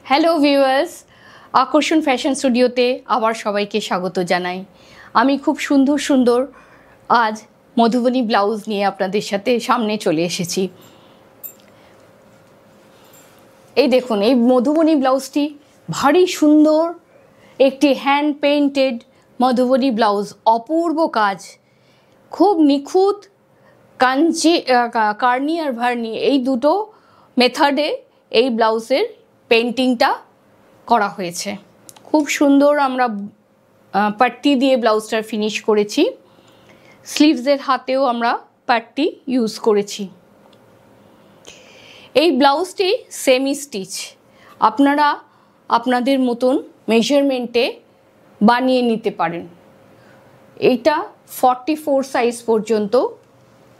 Hello viewers, আকর্ষণ fashion স্টুডিওতে আবার সবাইকে স্বাগত জানাই। আমি খুব সুন্দর সুন্দর আজ মধুবনী ব্লাউজ নিয়ে আপনাদের সাথে সামনে চলে এসেছি। এই দেখুন, এই মধুবনী ব্লাউজটি ভারী সুন্দর একটি হ্যান্ড পেইন্টেড মধুবনী ব্লাউজ, অপূর্ব কাজ, খুব নিখুঁত কার্নি আর ভার্নি এই দুটো মেথডে এই ব্লাউজের পেইন্টিংটা করা হয়েছে। খুব সুন্দর আমরা পাট্টি দিয়ে ব্লাউজটার ফিনিশ করেছি। স্লিভসের হাতেও আমরা পাট্টি ইউজ করেছি। এই ব্লাউজটি সেমি স্টিচ, আপনারা আপনাদের মতন মেজারমেন্টে বানিয়ে নিতে পারেন। এইটা 44 সাইজ পর্যন্ত,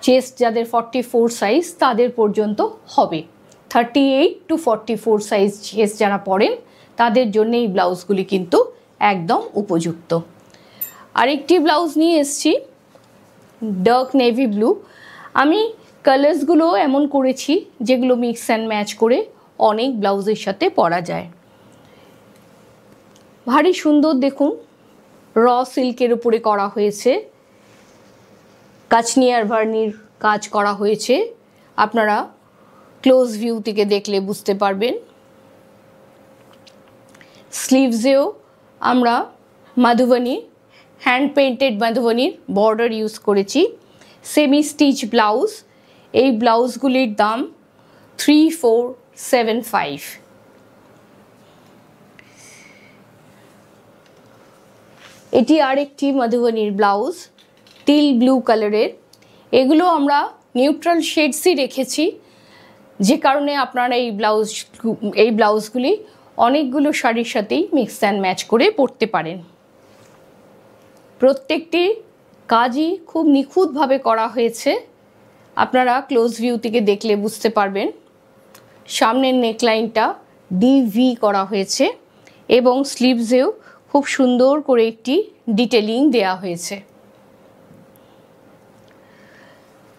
চেস্ট যাদের 44 সাইজ তাদের পর্যন্ত হবে। 38 to 44 সাইজ চেস্ট যারা পরেন তাদের জন্য এই ব্লাউজগুলি কিন্তু একদম উপযুক্ত। আরেকটি ব্লাউজ নিয়ে এসেছি ডার্ক নেভি ব্লু। আমি কালার্সগুলো এমন করেছি যেগুলো মিক্স অ্যান্ড ম্যাচ করে অনেক ব্লাউজের সাথে পরা যায়। ভারী সুন্দর, দেখুন র সিল্কের উপরে করা হয়েছে, কাচনি আর ভার্নির কাজ করা হয়েছে। আপনারা ক্লোজ ভিউ থেকে দেখলে বুঝতে পারবেন। স্লিভসেও আমরা মধুবনী হ্যান্ড পেইন্টেড মধুবনীর বর্ডার ইউজ করেছি। সেমি স্টিচ ব্লাউজ, এই ব্লাউজগুলির দাম 3475। এটি আরেকটি মধুবনীর ব্লাউজ, টিল ব্লু কালারের। এগুলো আমরা নিউট্রাল শেডসই রেখেছি, যে কারণে আপনারা এই ব্লাউজগুলি অনেকগুলো শাড়ির সাথেই মিক্স অ্যান্ড ম্যাচ করে পরতে পারেন। প্রত্যেকটি কাজই খুব নিখুঁতভাবে করা হয়েছে, আপনারা ক্লোজ ভিউ থেকে দেখলে বুঝতে পারবেন। সামনের নেকলাইনটা ডিভি করা হয়েছে এবং স্লিভসেও খুব সুন্দর করে একটি ডিটেলিং দেয়া হয়েছে।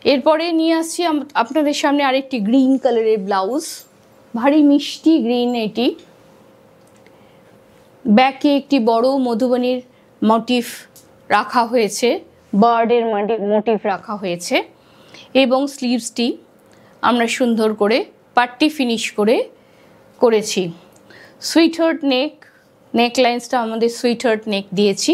এরপরে নিয়ে আসছি আপনাদের সামনে আরেকটি গ্রিন কালারের ব্লাউজ, ভারী মিষ্টি গ্রিন। এটি ব্যাকে একটি বড় মধুবনীর মোটিভ রাখা হয়েছে, বার্ডের মোটিভ রাখা হয়েছে এবং স্লিভসটি আমরা সুন্দর করে পাট্টি ফিনিশ করেছি। সুইটহার্ট নেকলাইন্সটা আমাদের সুইটহার্ট নেক দিয়েছি।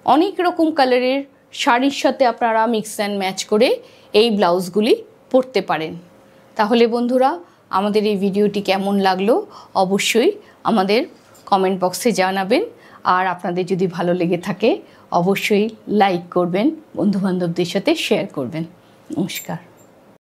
অনেক রকম কালারের শাড়ির সাথে আপনারা মিক্স অ্যান্ড ম্যাচ করে এই ব্লাউজগুলি পরতে পারেন। তাহলে বন্ধুরা, আমাদের এই ভিডিওটি কেমন লাগলো অবশ্যই আমাদের কমেন্ট বক্সে জানাবেন। আর আপনাদের যদি ভালো লেগে থাকে অবশ্যই লাইক করবেন, বন্ধুবান্ধবদের সাথে শেয়ার করবেন। নমস্কার।